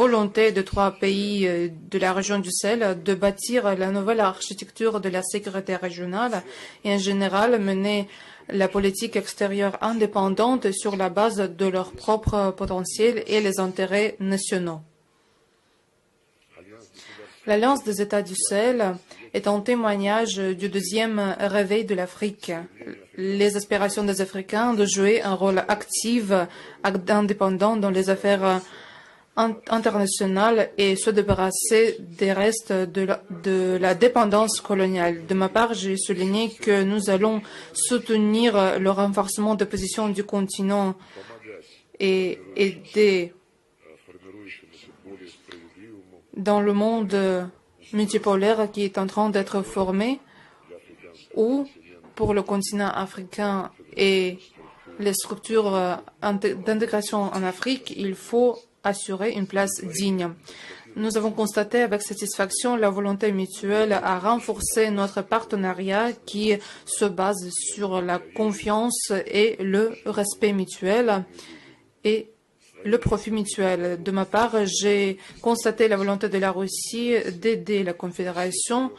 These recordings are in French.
volonté de 3 pays de la région du Sahel de bâtir la nouvelle architecture de la sécurité régionale et en général mener la politique extérieure indépendante sur la base de leur propre potentiel et les intérêts nationaux. L'Alliance des États du Sahel est un témoignage du deuxième réveil de l'Afrique. Les aspirations des Africains de jouer un rôle actif, indépendant dans les affaires internationales et se débarrasser des restes de la dépendance coloniale. De ma part, j'ai souligné que nous allons soutenir le renforcement des positions du continent et aider dans le monde multipolaire qui est en train d'être formé, où pour le continent africain et les structures d'intégration en Afrique, il faut assurer une place digne. Nous avons constaté avec satisfaction la volonté mutuelle à renforcer notre partenariat qui se base sur la confiance et le respect mutuel et le profit mutuel. De ma part, j'ai constaté la volonté de la Russie d'aider la Confédération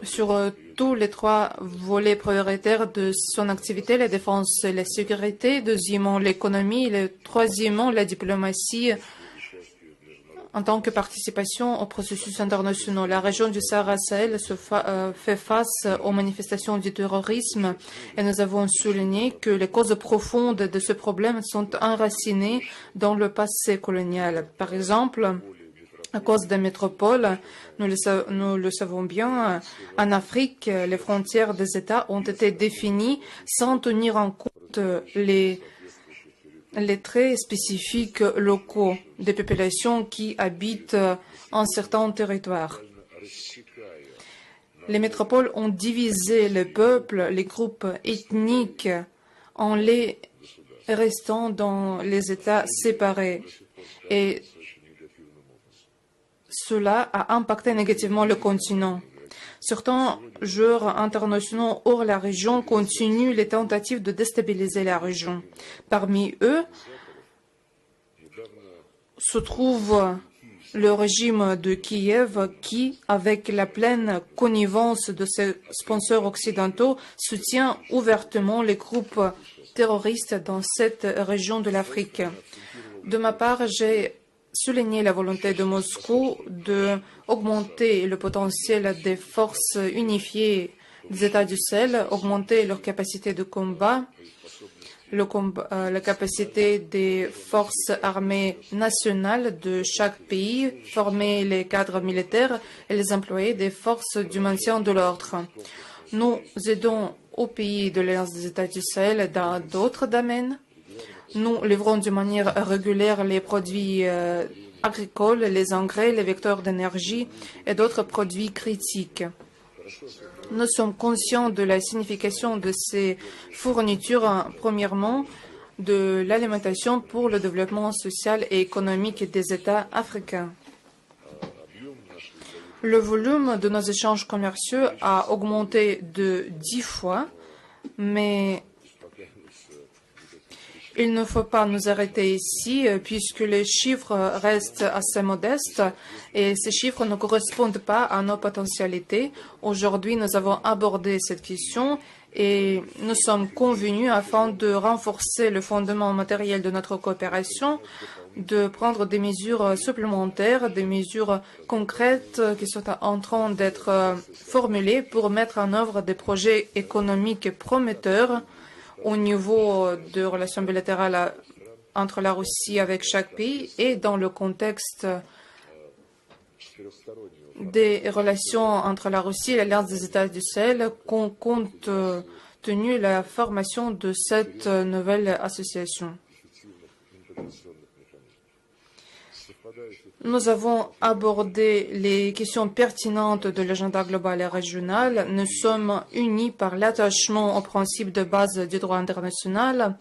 sur tous les 3 volets prioritaires de son activité, la défense et la sécurité, deuxièmement l'économie, et troisièmement la diplomatie en tant que participation au processus international. La région du Sahara-Sahel fait face aux manifestations du terrorisme et nous avons souligné que les causes profondes de ce problème sont enracinées dans le passé colonial. Par exemple, à cause des métropoles, nous le savons bien, en Afrique, les frontières des États ont été définies sans tenir en compte les traits spécifiques locaux des populations qui habitent en certains territoires. Les métropoles ont divisé les peuples, les groupes ethniques, en les restant dans les États séparés. Et cela a impacté négativement le continent. Certains joueurs internationaux hors la région continuent les tentatives de déstabiliser la région. Parmi eux se trouve le régime de Kiev qui, avec la pleine connivence de ses sponsors occidentaux, soutient ouvertement les groupes terroristes dans cette région de l'Afrique. De ma part, j'ai souligné la volonté de Moscou d'augmenter le potentiel des forces unifiées des États du Sahel, augmenter leur capacité de combat, la capacité des forces armées nationales de chaque pays, former les cadres militaires et les employés des forces du maintien de l'ordre. Nous aidons aux pays de l'Alliance des États du Sahel dans d'autres domaines. Nous livrons de manière régulière les produits agricoles, les engrais, les vecteurs d'énergie et d'autres produits critiques. Nous sommes conscients de la signification de ces fournitures, premièrement, de l'alimentation pour le développement social et économique des États africains. Le volume de nos échanges commerciaux a augmenté de 10 fois, mais il ne faut pas nous arrêter ici puisque les chiffres restent assez modestes et ces chiffres ne correspondent pas à nos potentialités. Aujourd'hui, nous avons abordé cette question et nous sommes convenus afin de renforcer le fondement matériel de notre coopération, de prendre des mesures supplémentaires, des mesures concrètes qui sont en train d'être formulées pour mettre en œuvre des projets économiques prometteurs au niveau de relations bilatérales entre la Russie avec chaque pays et dans le contexte des relations entre la Russie et l'Alliance des États du Sahel, compte tenu la formation de cette nouvelle association. Nous avons abordé les questions pertinentes de l'agenda global et régional. Nous sommes unis par l'attachement aux principes de base du droit international,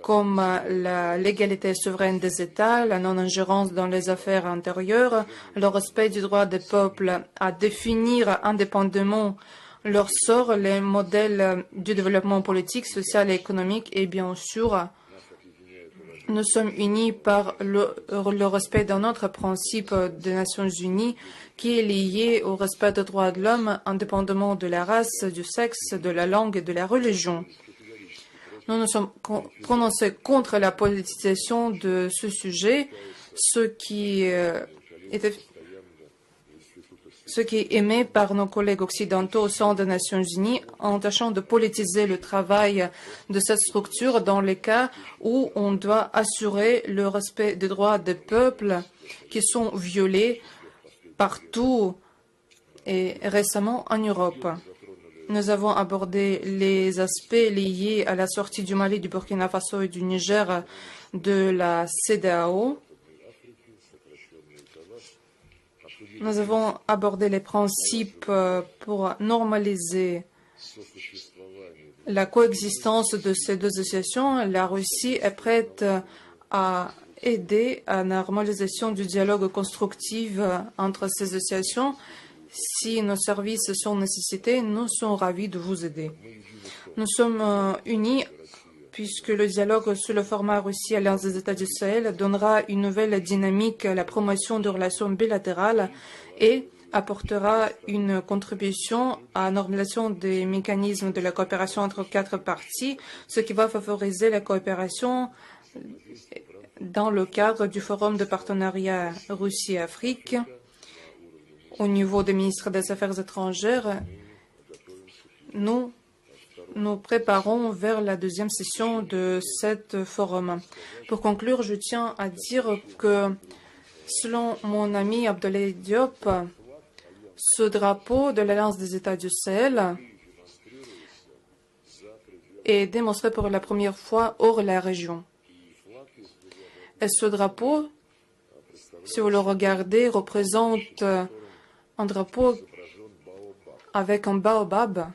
comme la légalité souveraine des États, la non-ingérence dans les affaires intérieures, le respect du droit des peuples à définir indépendamment leur sort, les modèles du développement politique, social et économique et bien sûr Nous sommes unis par le respect d'un autre principe des Nations Unies qui est lié au respect des droits de l'homme, indépendamment de la race, du sexe, de la langue et de la religion. Nous nous sommes prononcés contre la politisation de ce sujet, ce qui est aimé par nos collègues occidentaux au sein des Nations Unies en tâchant de politiser le travail de cette structure dans les cas où on doit assurer le respect des droits des peuples qui sont violés partout et récemment en Europe. Nous avons abordé les aspects liés à la sortie du Mali, du Burkina Faso et du Niger de la CEDEAO. Nous avons abordé les principes pour normaliser la coexistence de ces deux associations. La Russie est prête à aider à la normalisation du dialogue constructif entre ces associations. Si nos services sont nécessités, nous sommes ravis de vous aider. Nous sommes unis puisque le dialogue sur le format Russie-Alliance des États du Sahel donnera une nouvelle dynamique à la promotion de relations bilatérales et apportera une contribution à la normalisation des mécanismes de la coopération entre quatre parties, ce qui va favoriser la coopération dans le cadre du Forum de partenariat Russie-Afrique. Au niveau des ministres des Affaires étrangères, nous préparons vers la deuxième session de cet forum. Pour conclure, je tiens à dire que, selon mon ami Abdoulaye Diop, ce drapeau de l'Alliance des États du Sahel est démontré pour la première fois hors la région. Et ce drapeau, si vous le regardez, représente un drapeau avec un baobab.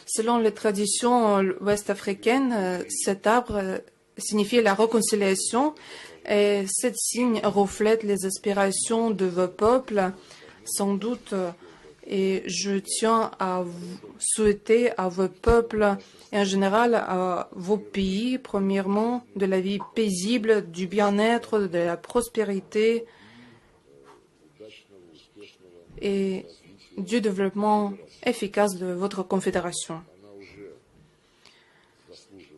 Selon les traditions ouest-africaines, cet arbre signifie la réconciliation et ce signe reflète les aspirations de vos peuples, sans doute. Et je tiens à souhaiter à vos peuples et en général à vos pays, premièrement, de la vie paisible, du bien-être, de la prospérité et du développement efficace de votre confédération.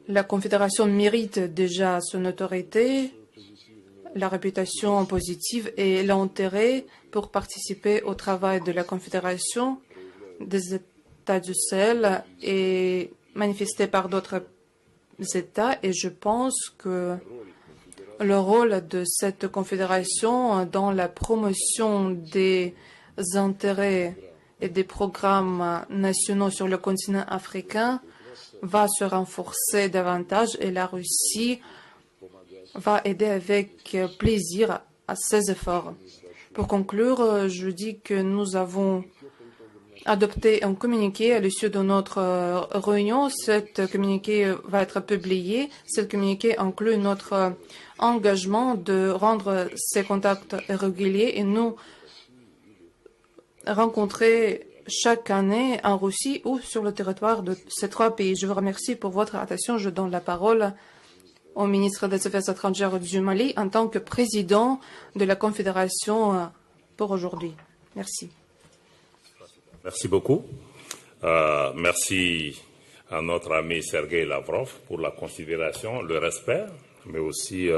La confédération mérite déjà son autorité, la réputation positive et l'intérêt pour participer au travail de la confédération des États du Sahel est manifesté par d'autres États et je pense que le rôle de cette confédération dans la promotion des intérêts et des programmes nationaux sur le continent africain va se renforcer davantage et la Russie va aider avec plaisir à ces efforts. Pour conclure, je dis que nous avons adopté un communiqué à l'issue de notre réunion. Cet communiqué va être publié. Ce communiqué inclut notre engagement de rendre ces contacts réguliers et nous rencontrer chaque année en Russie ou sur le territoire de ces trois pays. Je vous remercie pour votre attention. Je donne la parole au ministre des Affaires étrangères du Mali en tant que président de la Confédération pour aujourd'hui. Merci. Merci beaucoup. Merci à notre ami Sergueï Lavrov pour la considération, le respect, mais aussi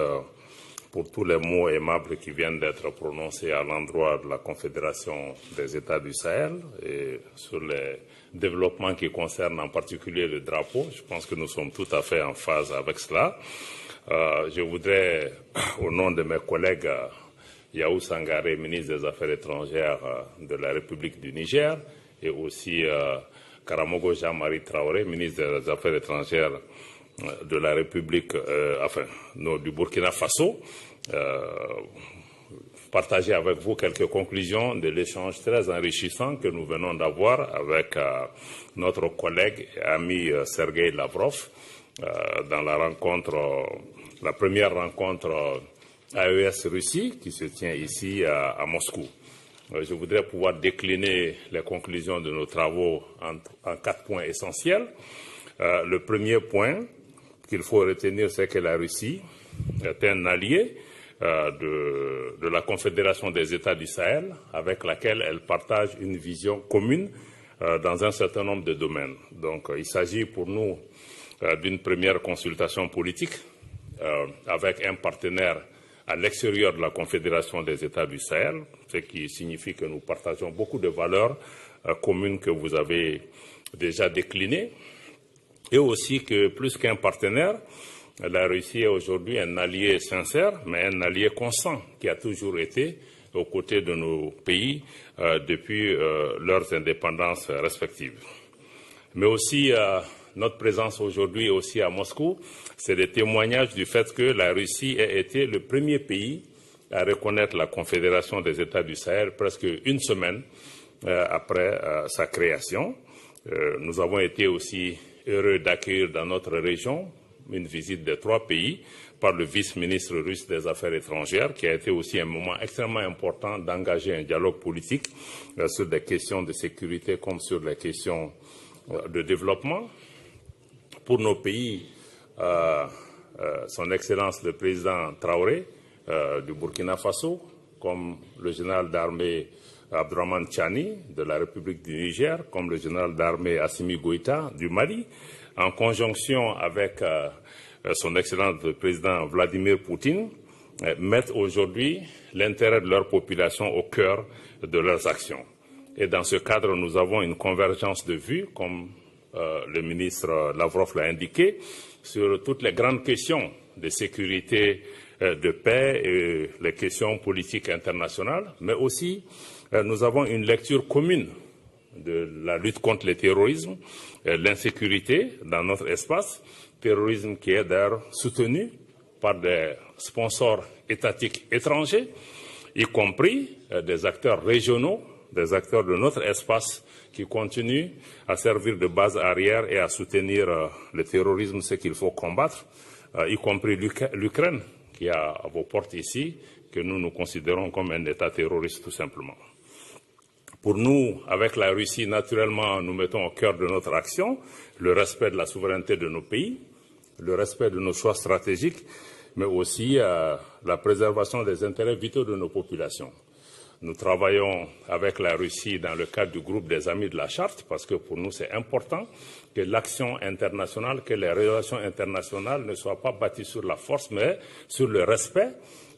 pour tous les mots aimables qui viennent d'être prononcés à l'endroit de la Confédération des États du Sahel et sur les développements qui concernent en particulier le drapeau. Je pense que nous sommes tout à fait en phase avec cela. Je voudrais, au nom de mes collègues Yahou Sangaré, ministre des Affaires étrangères de la République du Niger, et aussi Karamogo Jean-Marie Traoré, ministre des Affaires étrangères de la République, du Burkina Faso, partager avec vous quelques conclusions de l'échange très enrichissant que nous venons d'avoir avec notre collègue et ami Sergueï Lavrov dans la première rencontre AES-Russie qui se tient ici à Moscou. Je voudrais pouvoir décliner les conclusions de nos travaux en 4 points essentiels. Le premier point qu'il faut retenir, c'est que la Russie est un allié de la Confédération des États du Sahel, avec laquelle elle partage une vision commune dans un certain nombre de domaines. Donc, il s'agit pour nous d'une première consultation politique avec un partenaire à l'extérieur de la Confédération des États du Sahel, ce qui signifie que nous partageons beaucoup de valeurs communes que vous avez déjà déclinées, et aussi que plus qu'un partenaire, la Russie est aujourd'hui un allié sincère, mais un allié constant qui a toujours été aux côtés de nos pays depuis leurs indépendances respectives. Mais aussi, notre présence aujourd'hui aussi à Moscou, c'est des témoignages du fait que la Russie a été le premier pays à reconnaître la Confédération des États du Sahel presque une semaine après sa création. Nous avons été aussi heureux d'accueillir dans notre région une visite de 3 pays par le vice-ministre russe des Affaires étrangères, qui a été aussi un moment extrêmement important d'engager un dialogue politique sur des questions de sécurité comme sur les questions de développement. Pour nos pays, son Excellence le président Traoré du Burkina Faso, comme le général d'armée Abdourahmane Tchani de la République du Niger, comme le général d'armée Assimi Goïta du Mali, en conjonction avec son Excellence le président Vladimir Poutine, mettent aujourd'hui l'intérêt de leur population au cœur de leurs actions. Et dans ce cadre, nous avons une convergence de vues, comme le ministre Lavrov l'a indiqué, sur toutes les grandes questions de sécurité, de paix et les questions politiques internationales, mais aussi nous avons une lecture commune de la lutte contre le terrorisme, l'insécurité dans notre espace, terrorisme qui est d'ailleurs soutenu par des sponsors étatiques étrangers, y compris des acteurs régionaux, des acteurs de notre espace qui continuent à servir de base arrière et à soutenir le terrorisme, ce qu'il faut combattre, y compris l'Ukraine qui est à vos portes ici, que nous considérons comme un État terroriste tout simplement. Pour nous, avec la Russie, naturellement, nous mettons au cœur de notre action le respect de la souveraineté de nos pays, le respect de nos choix stratégiques, mais aussi la préservation des intérêts vitaux de nos populations. Nous travaillons avec la Russie dans le cadre du groupe des Amis de la Charte, parce que pour nous, c'est important que l'action internationale, que les relations internationales ne soient pas bâties sur la force, mais sur le respect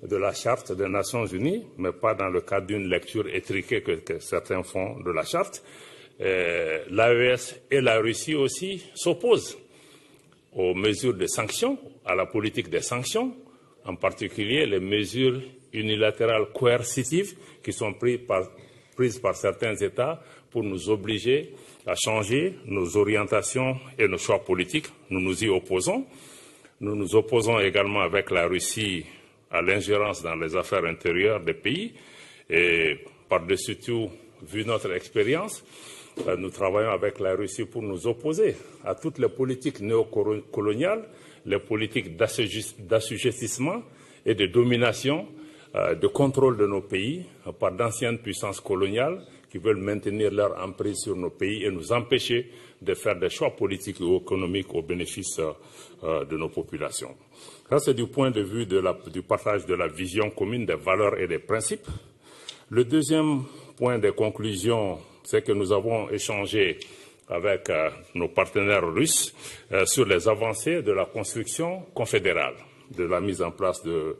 de la Charte des Nations Unies, mais pas dans le cadre d'une lecture étriquée que certains font de la Charte. L'AES et la Russie aussi s'opposent aux mesures de sanctions, à la politique des sanctions, en particulier les mesures unilatérales coercitives qui sont prises par certains États pour nous obliger à changer nos orientations et nos choix politiques. Nous nous y opposons. Nous nous opposons également avec la Russie à l'ingérence dans les affaires intérieures des pays. Et par-dessus tout, vu notre expérience, nous travaillons avec la Russie pour nous opposer à toutes les politiques néocoloniales, les politiques d'assujettissement et de domination, de contrôle de nos pays par d'anciennes puissances coloniales qui veulent maintenir leur emprise sur nos pays et nous empêcher de faire des choix politiques ou économiques au bénéfice de nos populations. Ça, c'est du point de vue du partage de la vision commune des valeurs et des principes. Le deuxième point de conclusion, c'est que nous avons échangé avec nos partenaires russes sur les avancées de la construction confédérale, de la mise en place de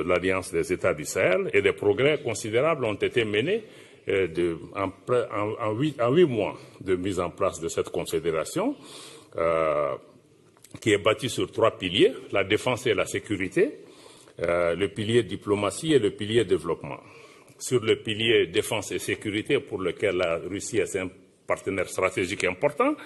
l'Alliance des États du Sahel, et des progrès considérables ont été menés en 8 mois de mise en place de cette confédération qui est bâtie sur 3 piliers, la défense et la sécurité, le pilier diplomatie et le pilier développement. Sur le pilier défense et sécurité, pour lequel la Russie est un partenaire stratégique important,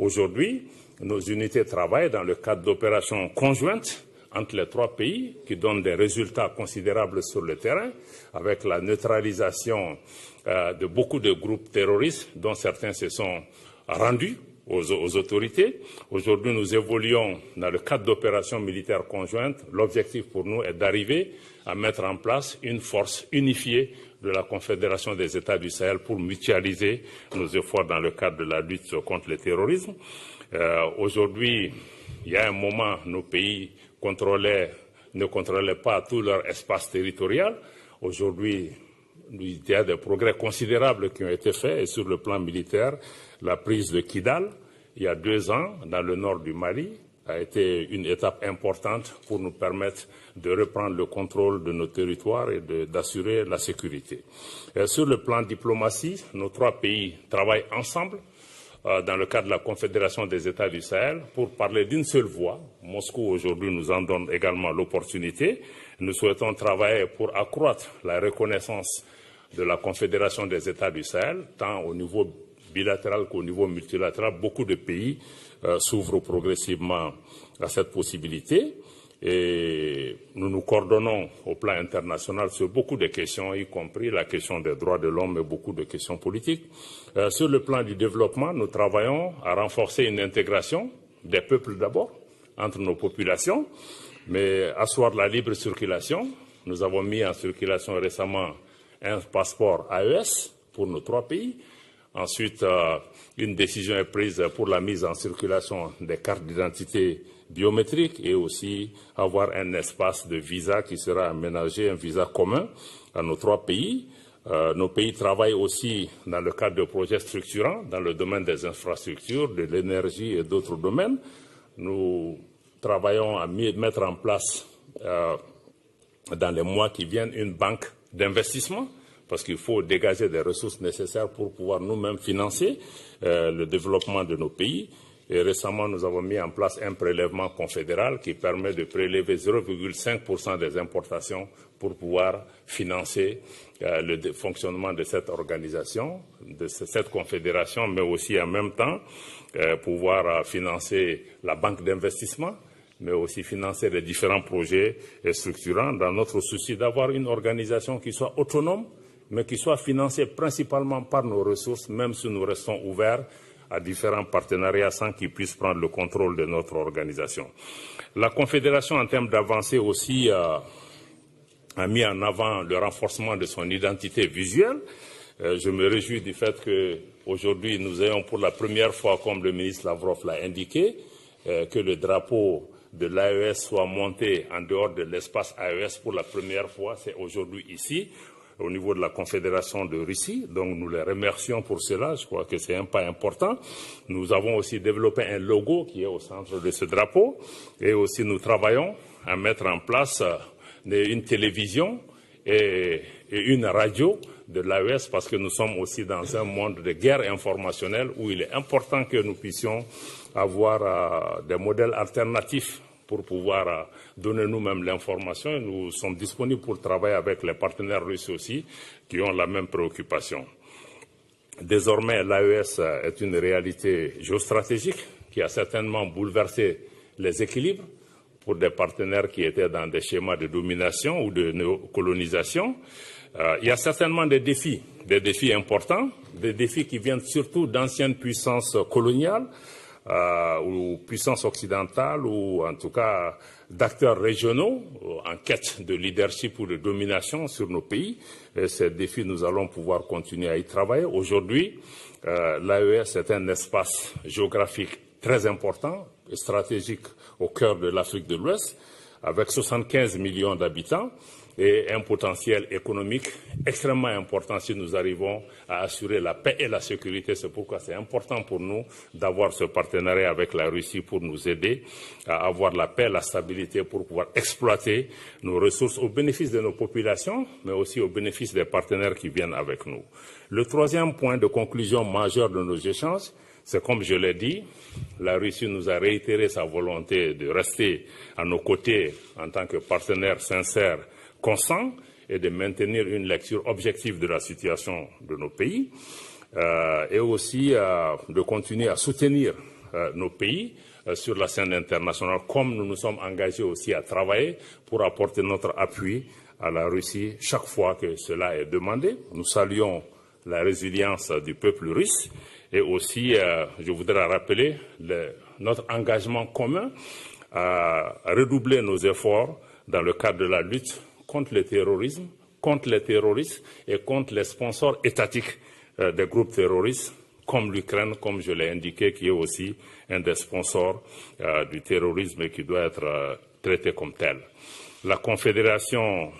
aujourd'hui, nos unités travaillent dans le cadre d'opérations conjointes entre les 3 pays qui donnent des résultats considérables sur le terrain, avec la neutralisation de beaucoup de groupes terroristes dont certains se sont rendus aux autorités. Aujourd'hui, nous évoluons dans le cadre d'opérations militaires conjointes. L'objectif pour nous est d'arriver à mettre en place une force unifiée de la Confédération des États du Sahel pour mutualiser nos efforts dans le cadre de la lutte contre le terrorisme. Aujourd'hui, il y a un moment, nos pays ne contrôlaient pas tout leur espace territorial. Aujourd'hui, il y a des progrès considérables qui ont été faits et sur le plan militaire, la prise de Kidal, il y a 2 ans, dans le nord du Mali, a été une étape importante pour nous permettre de reprendre le contrôle de nos territoires et d'assurer la sécurité. Sur le plan diplomatie, nos 3 pays travaillent ensemble dans le cadre de la Confédération des États du Sahel pour parler d'une seule voix. Moscou aujourd'hui nous en donne également l'opportunité. Nous souhaitons travailler pour accroître la reconnaissance de la Confédération des États du Sahel, tant au niveau bilatéral qu'au niveau multilatéral. Beaucoup de pays s'ouvrent progressivement à cette possibilité et nous nous coordonnons au plan international sur beaucoup de questions, y compris la question des droits de l'homme et beaucoup de questions politiques. Sur le plan du développement, nous travaillons à renforcer une intégration des peuples d'abord, entre nos populations, mais asseoir la libre circulation. Nous avons mis en circulation récemment un passeport AES pour nos 3 pays. Ensuite, une décision est prise pour la mise en circulation des cartes d'identité biométriques et aussi avoir un espace de visa qui sera aménagé, un visa commun à nos 3 pays. Nos pays travaillent aussi dans le cadre de projets structurants dans le domaine des infrastructures, de l'énergie et d'autres domaines. Nous travaillons à mettre en place dans les mois qui viennent une banque d'investissement parce qu'il faut dégager des ressources nécessaires pour pouvoir nous-mêmes financer le développement de nos pays. Et récemment, nous avons mis en place un prélèvement confédéral qui permet de prélever 0,5% des importations pour pouvoir financer le fonctionnement de cette organisation, de cette confédération, mais aussi en même temps pouvoir financer la banque d'investissement, mais aussi financer les différents projets structurants dans notre souci d'avoir une organisation qui soit autonome, mais qui soit financée principalement par nos ressources, même si nous restons ouverts à différents partenariats sans qu'ils puissent prendre le contrôle de notre organisation. La Confédération, en termes d'avancée aussi, a mis en avant le renforcement de son identité visuelle. Je me réjouis du fait qu'aujourd'hui, nous ayons pour la première fois, comme le ministre Lavrov l'a indiqué, que le drapeau de l'AES soit monté en dehors de l'espace AES pour la première fois. C'est aujourd'hui ici, au niveau de la Confédération de Russie. Donc nous les remercions pour cela. Je crois que c'est un pas important. Nous avons aussi développé un logo qui est au centre de ce drapeau. Et aussi nous travaillons à mettre en place une télévision et une radio de l'AES parce que nous sommes aussi dans un monde de guerre informationnelle où il est important que nous puissions avoir des modèles alternatifs pour pouvoir donner nous-mêmes l'information. Nous sommes disponibles pour travailler avec les partenaires russes aussi qui ont la même préoccupation. Désormais, l'AES est une réalité géostratégique qui a certainement bouleversé les équilibres pour des partenaires qui étaient dans des schémas de domination ou de néocolonisation. Il y a certainement des défis importants, des défis qui viennent surtout d'anciennes puissances coloniales, ou puissances occidentales ou en tout cas d'acteurs régionaux en quête de leadership ou de domination sur nos pays. Et ces défis, nous allons pouvoir continuer à y travailler. Aujourd'hui, l'AES est un espace géographique très important et stratégique au cœur de l'Afrique de l'Ouest, avec 75 millions d'habitants et un potentiel économique extrêmement important si nous arrivons à assurer la paix et la sécurité. C'est pourquoi c'est important pour nous d'avoir ce partenariat avec la Russie pour nous aider à avoir la paix, la stabilité, pour pouvoir exploiter nos ressources au bénéfice de nos populations, mais aussi au bénéfice des partenaires qui viennent avec nous. Le 3e point de conclusion majeur de nos échanges, c'est comme je l'ai dit, la Russie nous a réitéré sa volonté de rester à nos côtés en tant que partenaire sincère, constant, et de maintenir une lecture objective de la situation de nos pays, et aussi de continuer à soutenir nos pays sur la scène internationale, comme nous nous sommes engagés aussi à travailler pour apporter notre appui à la Russie chaque fois que cela est demandé. Nous saluons la résilience du peuple russe et aussi, je voudrais rappeler notre engagement commun à redoubler nos efforts dans le cadre de la lutte contre le terrorisme, contre les terroristes et contre les sponsors étatiques des groupes terroristes, comme l'Ukraine, comme je l'ai indiqué, qui est aussi un des sponsors du terrorisme et qui doit être traitée comme telle. La Confédération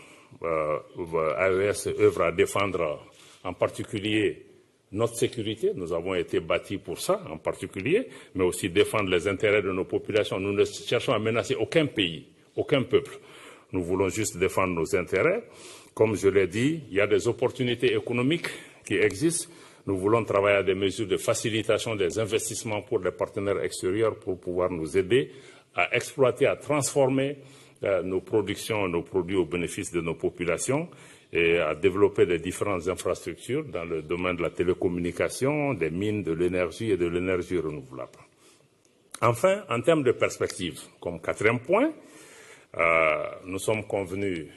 AES œuvre à défendre en particulier notre sécurité. Nous avons été bâtis pour ça en particulier, mais aussi défendre les intérêts de nos populations. Nous ne cherchons à menacer aucun pays, aucun peuple. Nous voulons juste défendre nos intérêts. Comme je l'ai dit, il y a des opportunités économiques qui existent. Nous voulons travailler à des mesures de facilitation des investissements pour les partenaires extérieurs pour pouvoir nous aider à exploiter, à transformer nos productions, nos produits au bénéfice de nos populations et à développer des différentes infrastructures dans le domaine de la télécommunication, des mines, de l'énergie et de l'énergie renouvelable. Enfin, en termes de perspectives, comme quatrième point, nous sommes convenus,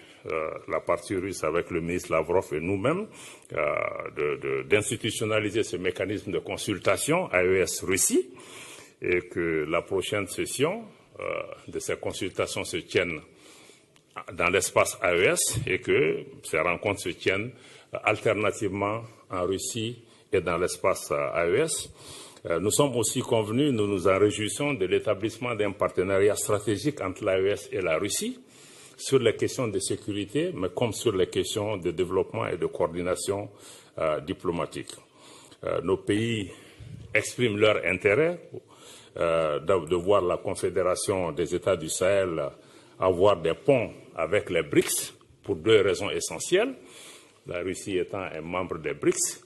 la partie russe avec le ministre Lavrov et nous-mêmes, d'institutionnaliser ce mécanisme de consultation AES-Russie et que la prochaine session de ces consultations se tienne dans l'espace AES et que ces rencontres se tiennent alternativement en Russie et dans l'espace AES. Nous sommes aussi convenus, nous nous en réjouissons de l'établissement d'un partenariat stratégique entre l'AES et la Russie sur les questions de sécurité, mais comme sur les questions de développement et de coordination diplomatique. Nos pays expriment leur intérêt de voir la Confédération des États du Sahel avoir des ponts avec les BRICS pour deux raisons essentielles. La Russie étant un membre des BRICS,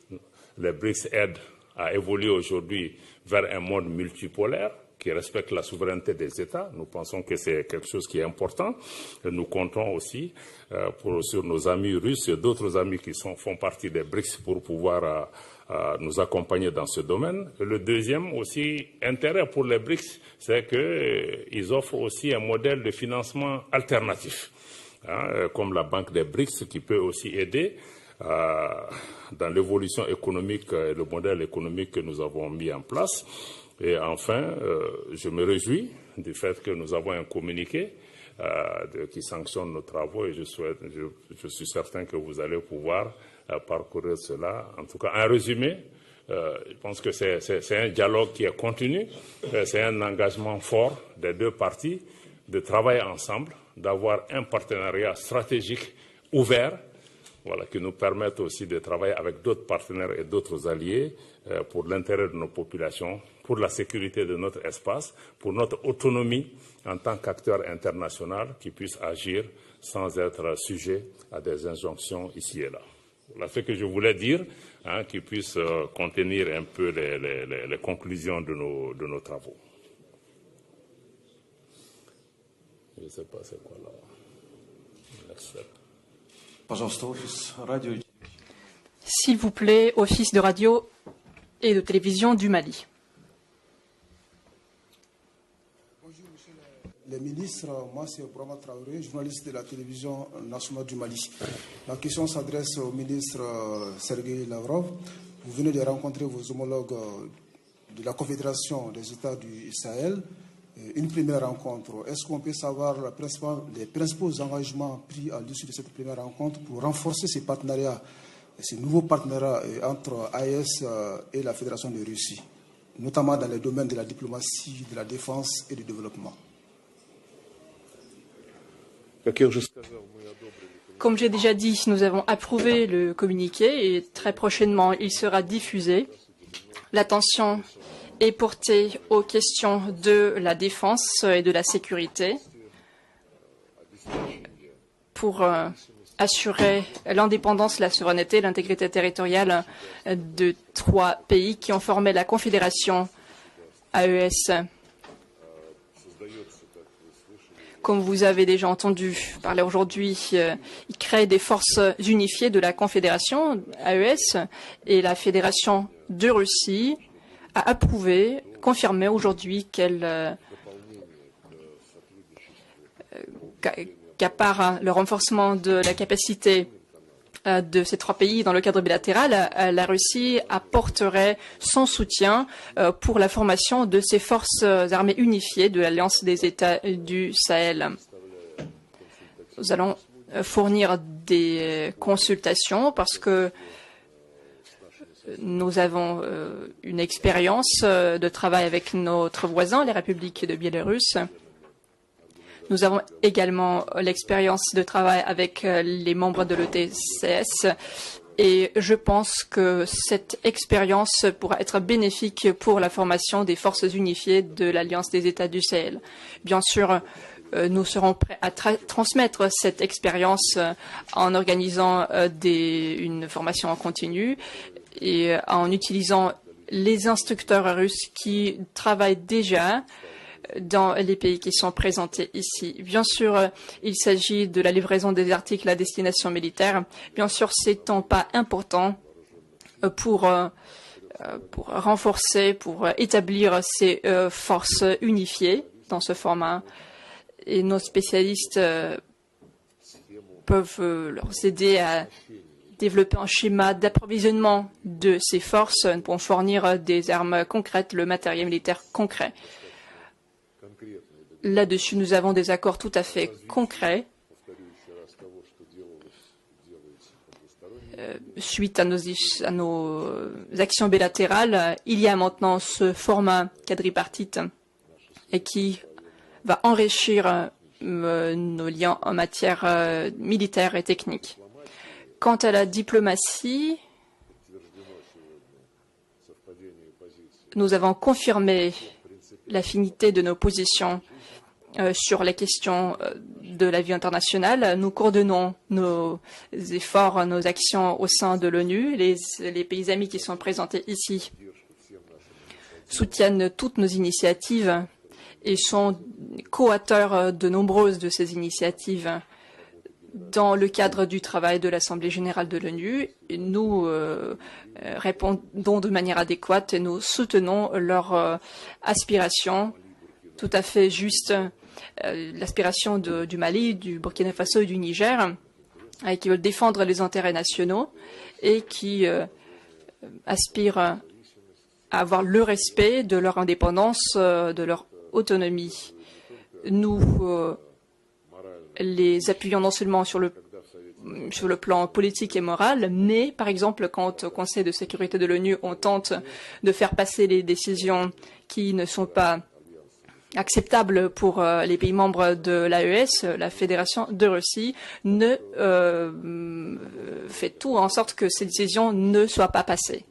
les BRICS aident à évoluer aujourd'hui vers un monde multipolaire qui respecte la souveraineté des États. Nous pensons que c'est quelque chose qui est important. Et nous comptons aussi sur nos amis russes et d'autres amis qui font partie des BRICS pour pouvoir nous accompagner dans ce domaine. Et le deuxième aussi intérêt pour les BRICS, c'est qu'ils offrent aussi un modèle de financement alternatif, comme la Banque des BRICS qui peut aussi aider dans l'évolution économique et le modèle économique que nous avons mis en place. Et enfin, je me réjouis du fait que nous avons un communiqué qui sanctionne nos travaux et je suis certain que vous allez pouvoir parcourir cela. En tout cas, en résumé, je pense que c'est un dialogue qui est continu, c'est un engagement fort des deux parties de travailler ensemble, d'avoir un partenariat stratégique ouvert, voilà, qui nous permette aussi de travailler avec d'autres partenaires et d'autres alliés pour l'intérêt de nos populations, pour la sécurité de notre espace, pour notre autonomie en tant qu'acteur international qui puisse agir sans être sujet à des injonctions ici et là. Voilà ce que je voulais dire, qui puisse contenir un peu les conclusions de nos travaux. Je ne sais pas c'est quoi là. Next step. S'il vous plaît, Office de radio et de télévision du Mali. Bonjour, monsieur les ministres. Moi, c'est Brahma Traoré, journaliste de la télévision nationale du Mali. La question s'adresse au ministre Sergueï Lavrov. Vous venez de rencontrer vos homologues de la Confédération des États du Sahel. Une première rencontre. Est-ce qu'on peut savoir les principaux engagements pris à l'issue de cette première rencontre pour renforcer ces partenariats, ces nouveaux partenariats entre AES et la Fédération de Russie, notamment dans les domaines de la diplomatie, de la défense et du développement? Comme j'ai déjà dit, nous avons approuvé le communiqué et très prochainement, il sera diffusé. L'attention est portée aux questions de la défense et de la sécurité pour assurer l'indépendance, la souveraineté et l'intégrité territoriale de trois pays qui ont formé la Confédération AES. Comme vous avez déjà entendu parler aujourd'hui, il crée des forces unifiées de la Confédération AES et la Fédération de Russie a approuvé, confirmé aujourd'hui qu'à part le renforcement de la capacité de ces trois pays dans le cadre bilatéral, la Russie apporterait son soutien pour la formation de ces forces armées unifiées de l'Alliance des États du Sahel. Nous allons fournir des consultations parce que nous avons une expérience de travail avec notre voisin, les républiques de Biélorusse. Nous avons également l'expérience de travail avec les membres de l'ETCS et je pense que cette expérience pourra être bénéfique pour la formation des forces unifiées de l'Alliance des États du Sahel. Bien sûr, nous serons prêts à transmettre cette expérience en organisant une formation en continu et en utilisant les instructeurs russes qui travaillent déjà dans les pays qui sont présentés ici. Bien sûr, il s'agit de la livraison des articles à destination militaire. Bien sûr, c'est un pas important pour renforcer, pour établir ces forces unifiées dans ce format. Et nos spécialistes peuvent leur aider à développer un schéma d'approvisionnement de ces forces pour fournir des armes concrètes, le matériel militaire concret. Là-dessus, nous avons des accords tout à fait concrets suite à nos actions bilatérales. Il y a maintenant ce format quadripartite et qui va enrichir nos liens en matière militaire et technique. Quant à la diplomatie, nous avons confirmé l'affinité de nos positions sur les questions de la vie internationale. Nous coordonnons nos efforts, nos actions au sein de l'ONU. Les pays amis qui sont présentés ici soutiennent toutes nos initiatives et sont co-auteurs de nombreuses de ces initiatives dans le cadre du travail de l'Assemblée générale de l'ONU. Nous répondons de manière adéquate et nous soutenons leurs aspirations tout à fait justes, l'aspiration du Mali, du Burkina Faso et du Niger, qui veulent défendre les intérêts nationaux et qui aspirent à avoir le respect de leur indépendance, de leur autonomie. Nous les appuyons non seulement sur le plan politique et moral, mais par exemple quand au Conseil de sécurité de l'ONU on tente de faire passer les décisions qui ne sont pas acceptables pour les pays membres de l'AES, la Fédération de Russie ne fait tout en sorte que ces décisions ne soient pas passées.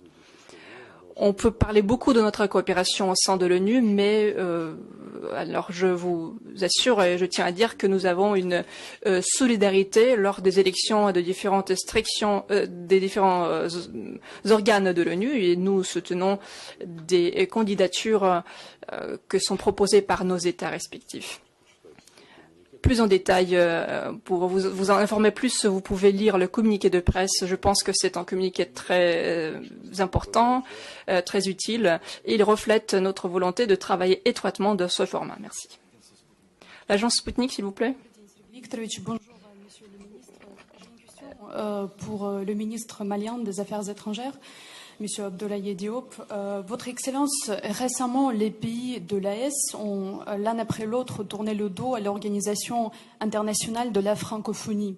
On peut parler beaucoup de notre coopération au sein de l'ONU, mais alors je vous assure et je tiens à dire que nous avons une solidarité lors des élections de différentes des différents organes de l'ONU et nous soutenons des candidatures que sont proposées par nos États respectifs. Plus en détail, pour vous en informer plus, vous pouvez lire le communiqué de presse. Je pense que c'est un communiqué très important, très utile, et il reflète notre volonté de travailler étroitement dans ce format. Merci. L'agence Sputnik, s'il vous plaît. Victorovich, bonjour, monsieur le ministre. J'ai une question pour le ministre malien des Affaires étrangères. Monsieur Abdoulaye Diop, Votre Excellence, récemment, les pays de l'AES ont l'un après l'autre tourné le dos à l'Organisation internationale de la francophonie.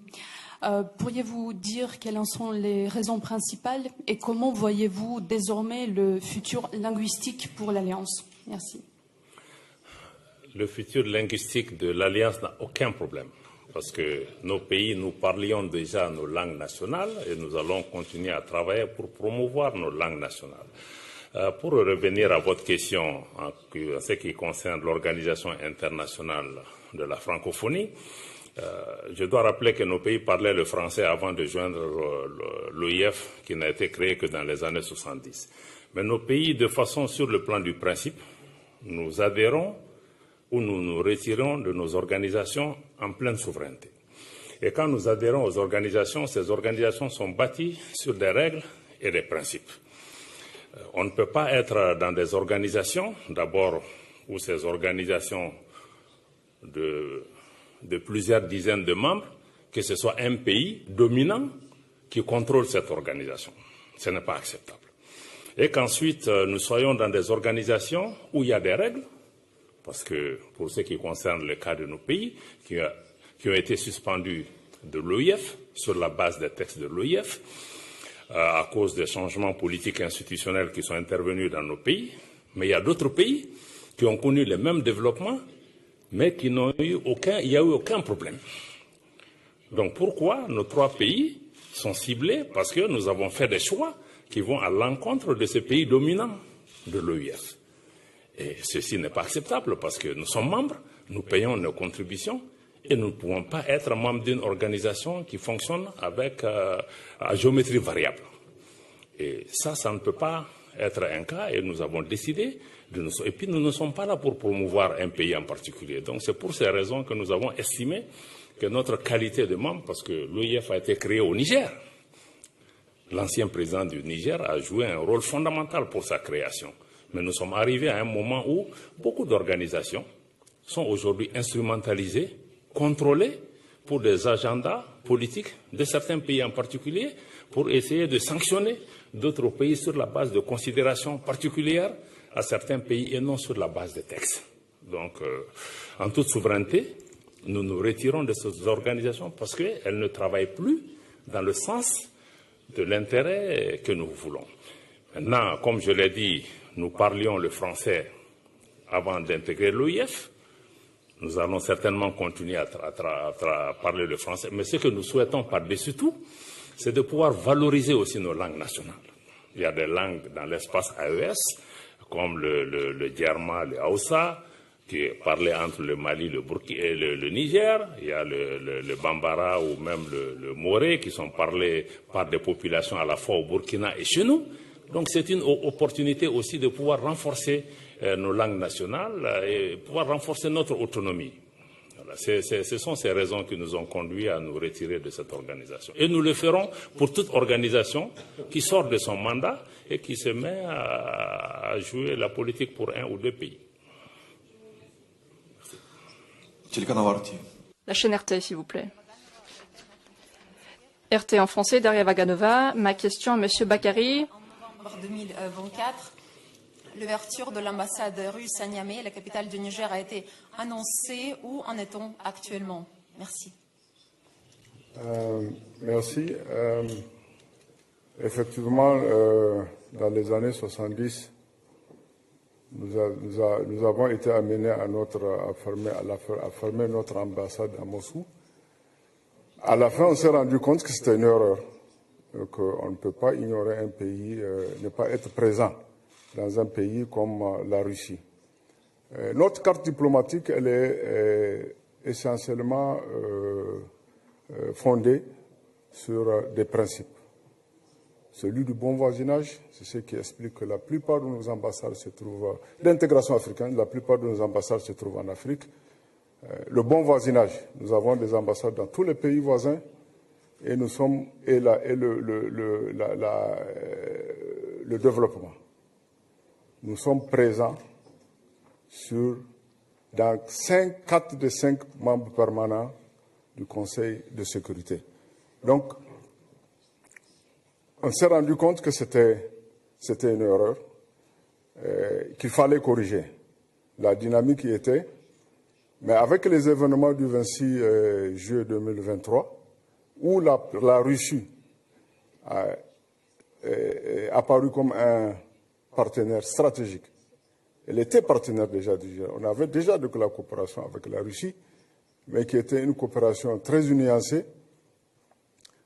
Pourriez-vous dire quelles en sont les raisons principales et comment voyez-vous désormais le futur linguistique pour l'Alliance? Merci. Le futur linguistique de l'Alliance n'a aucun problème. Parce que nos pays, nous parlions déjà nos langues nationales et nous allons continuer à travailler pour promouvoir nos langues nationales. Pour revenir à votre question en ce qui concerne l'Organisation internationale de la francophonie, je dois rappeler que nos pays parlaient le français avant de joindre l'OIF qui n'a été créé que dans les années 70. Mais nos pays, de façon sur le plan du principe, nous adhérons où nous nous retirons de nos organisations en pleine souveraineté. Et quand nous adhérons aux organisations, ces organisations sont bâties sur des règles et des principes. On ne peut pas être dans des organisations, d'abord, où ces organisations de plusieurs dizaines de membres, que ce soit un pays dominant qui contrôle cette organisation. Ce n'est pas acceptable. Et qu'ensuite, nous soyons dans des organisations où il y a des règles, parce que pour ce qui concerne le cas de nos pays, qui ont été suspendus de l'OIF, sur la base des textes de l'OIF, à cause des changements politiques et institutionnels qui sont intervenus dans nos pays, mais il y a d'autres pays qui ont connu les mêmes développements, mais il n'y a eu aucun problème. Donc pourquoi nos 3 pays sont ciblés? Parce que nous avons fait des choix qui vont à l'encontre de ces pays dominants de l'OIF. Et ceci n'est pas acceptable parce que nous sommes membres, nous payons nos contributions et nous ne pouvons pas être membres d'une organisation qui fonctionne avec à géométrie variable. Et ça ne peut pas être un cas et nous avons décidé et puis nous ne sommes pas là pour promouvoir un pays en particulier. Donc c'est pour ces raisons que nous avons estimé que notre qualité de membre, parce que l'OIF a été créé au Niger, l'ancien président du Niger a joué un rôle fondamental pour sa création. Mais nous sommes arrivés à un moment où beaucoup d'organisations sont aujourd'hui instrumentalisées, contrôlées pour des agendas politiques de certains pays en particulier, pour essayer de sanctionner d'autres pays sur la base de considérations particulières à certains pays et non sur la base des textes. Donc, en toute souveraineté, nous nous retirons de ces organisations parce qu'elles ne travaillent plus dans le sens de l'intérêt que nous voulons. Maintenant, comme je l'ai dit, nous parlions le français avant d'intégrer l'OIF. Nous allons certainement continuer à parler le français. Mais ce que nous souhaitons par-dessus tout, c'est de pouvoir valoriser aussi nos langues nationales. Il y a des langues dans l'espace AES, comme le Djerma, le Hausa, qui est parlé entre le Mali, le Burkina et le Niger. Il y a le Bambara ou même le Moré qui sont parlés par des populations à la fois au Burkina et chez nous. Donc c'est une opportunité aussi de pouvoir renforcer nos langues nationales et pouvoir renforcer notre autonomie. Voilà, ce sont ces raisons qui nous ont conduits à nous retirer de cette organisation. Et nous le ferons pour toute organisation qui sort de son mandat et qui se met à jouer la politique pour 1 ou 2 pays. La chaîne RT, s'il vous plaît. RT en français, Daria Vaganova. Ma question à M. Bakary. En novembre 2024, l'ouverture de l'ambassade russe à Niamey, la capitale du Niger, a été annoncée. Où en est-on actuellement? Merci. Merci. Effectivement, dans les années 70, nous avons été amenés à fermer notre ambassade à Moscou. À la fin, on s'est rendu compte que c'était une erreur, qu'on ne peut pas ignorer un pays, ne pas être présent dans un pays comme la Russie. Notre carte diplomatique, elle est essentiellement fondée sur des principes. Celui du bon voisinage, c'est ce qui explique que la plupart de nos ambassades se trouvent, l'intégration africaine, la plupart de nos ambassades se trouvent en Afrique. Le bon voisinage, nous avons des ambassades dans tous les pays voisins et nous sommes, le développement. Nous sommes présents dans 4 des 5 membres permanents du Conseil de sécurité. Donc, on s'est rendu compte que c'était une erreur, qu'il fallait corriger. La dynamique y était, mais avec les événements du 26 juillet 2023, où la Russie a apparu comme un partenaire stratégique. Elle était partenaire déjà du Niger. On avait déjà de la coopération avec la Russie, mais qui était une coopération très nuancée,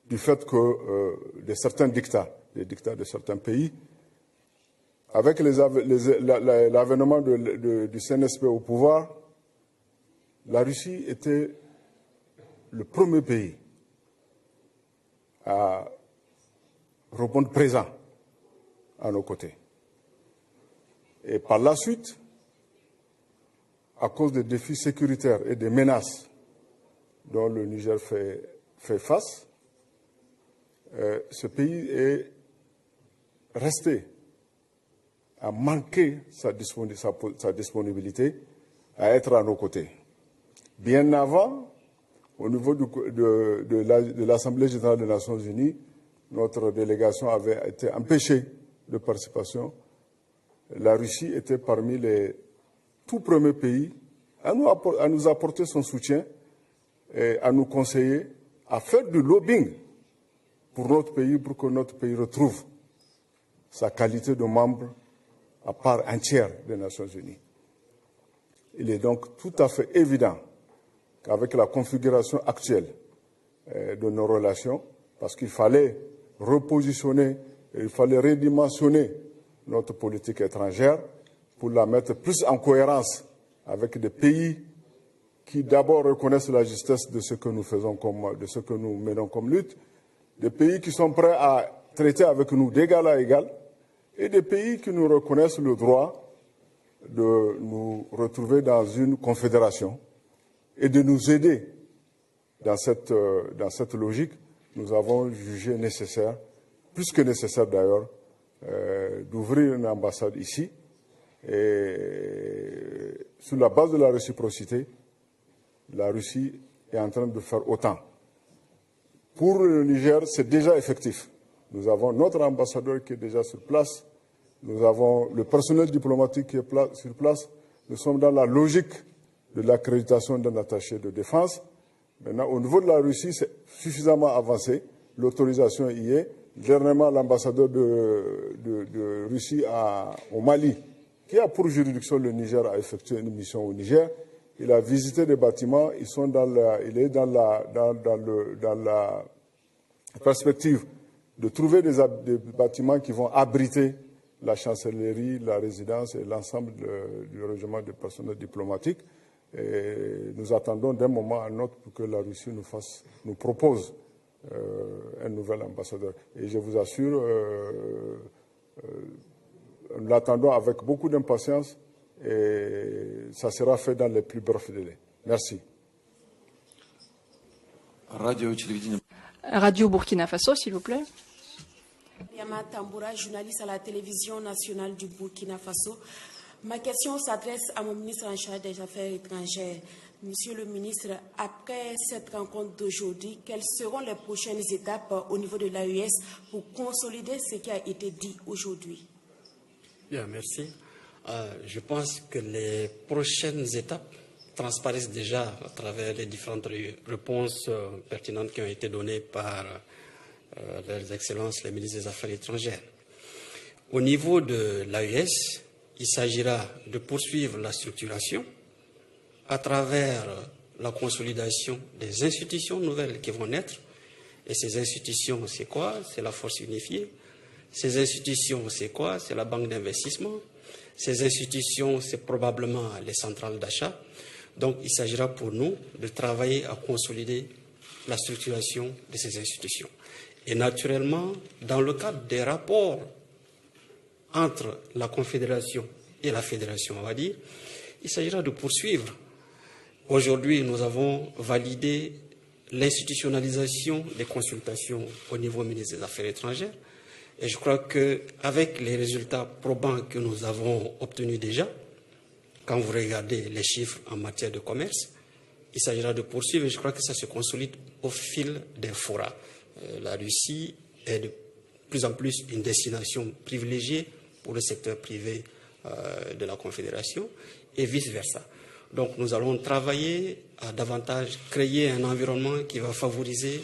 du fait que de certains dictats, les dictats de certains pays, avec l'avènement du CNSP au pouvoir, la Russie était le premier pays à répondre présent à nos côtés. Et par la suite, à cause des défis sécuritaires et des menaces dont le Niger fait face, ce pays est resté à manquer sa disponibilité à être à nos côtés. Bien avant, au niveau de l'Assemblée générale des Nations unies, notre délégation avait été empêchée de participation. La Russie était parmi les tout premiers pays à nous apporter son soutien et à nous conseiller à faire du lobbying pour notre pays, pour que notre pays retrouve sa qualité de membre à part entière des Nations unies. Il est donc tout à fait évident qu'avec la configuration actuelle de nos relations, parce qu'il fallait repositionner, il fallait redimensionner notre politique étrangère pour la mettre plus en cohérence avec des pays qui d'abord reconnaissent la justesse de ce que nous faisons de ce que nous menons comme lutte, des pays qui sont prêts à traiter avec nous d'égal à égal, et des pays qui nous reconnaissent le droit de nous retrouver dans une confédération et de nous aider dans cette logique. Nous avons jugé nécessaire, plus que nécessaire d'ailleurs, d'ouvrir une ambassade ici, et sur la base de la réciprocité, la Russie est en train de faire autant. Pour le Niger, c'est déjà effectif. Nous avons notre ambassadeur qui est déjà sur place, nous avons le personnel diplomatique qui est sur place, nous sommes dans la logique de l'accréditation d'un attaché de défense. Maintenant, au niveau de la Russie, c'est suffisamment avancé, l'autorisation y est. Dernièrement, l'ambassadeur de Russie au Mali, qui a pour juridiction le Niger, a effectué une mission au Niger. Il a visité des bâtiments, il est dans la perspective de trouver des bâtiments qui vont abriter la chancellerie, la résidence et l'ensemble du régiment du personnel diplomatique. Et nous attendons d'un moment à un autre pour que la Russie nous propose un nouvel ambassadeur. Et je vous assure, nous l'attendons avec beaucoup d'impatience et ça sera fait dans les plus brefs délais. Merci. Radio Burkina Faso, s'il vous plaît. Yama Tamboura, journaliste à la télévision nationale du Burkina Faso. Ma question s'adresse à mon ministre en charge des Affaires étrangères. Monsieur le ministre, après cette rencontre d'aujourd'hui, quelles seront les prochaines étapes au niveau de l'AES pour consolider ce qui a été dit aujourd'hui? Bien, merci. Je pense que les prochaines étapes transparaissent déjà à travers les différentes réponses pertinentes qui ont été données par leurs excellences les ministres des Affaires étrangères. Au niveau de l'AES, il s'agira de poursuivre la structuration à travers la consolidation des institutions nouvelles qui vont naître. Et ces institutions, c'est quoi? C'est la force unifiée. Ces institutions, c'est quoi? C'est la banque d'investissement. Ces institutions, c'est probablement les centrales d'achat. Donc, il s'agira pour nous de travailler à consolider la structuration de ces institutions. Et naturellement, dans le cadre des rapports entre la Confédération et la Fédération, on va dire, il s'agira de poursuivre. Aujourd'hui, nous avons validé l'institutionnalisation des consultations au niveau ministre des Affaires étrangères. Et je crois qu'avec les résultats probants que nous avons obtenus déjà, quand vous regardez les chiffres en matière de commerce, il s'agira de poursuivre et je crois que ça se consolide au fil des forats. La Russie est de plus en plus une destination privilégiée pour le secteur privé de la Confédération et vice-versa. Donc nous allons travailler à davantage créer un environnement qui va favoriser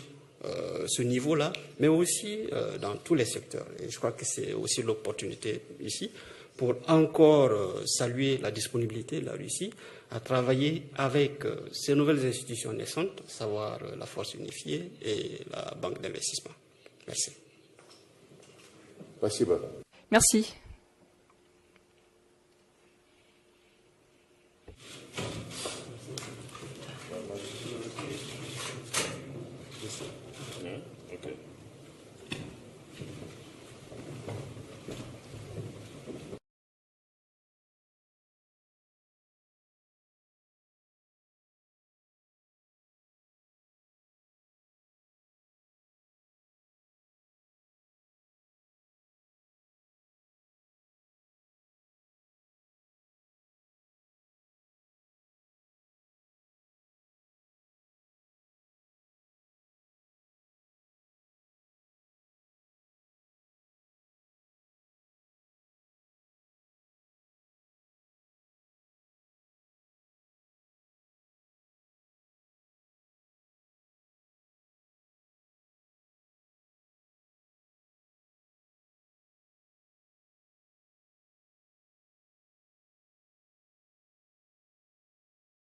ce niveau-là, mais aussi dans tous les secteurs. Et je crois que c'est aussi l'opportunité ici pour encore saluer la disponibilité de la Russie à travailler avec ces nouvelles institutions naissantes, à savoir la force unifiée et la banque d'investissement. Merci. Merci.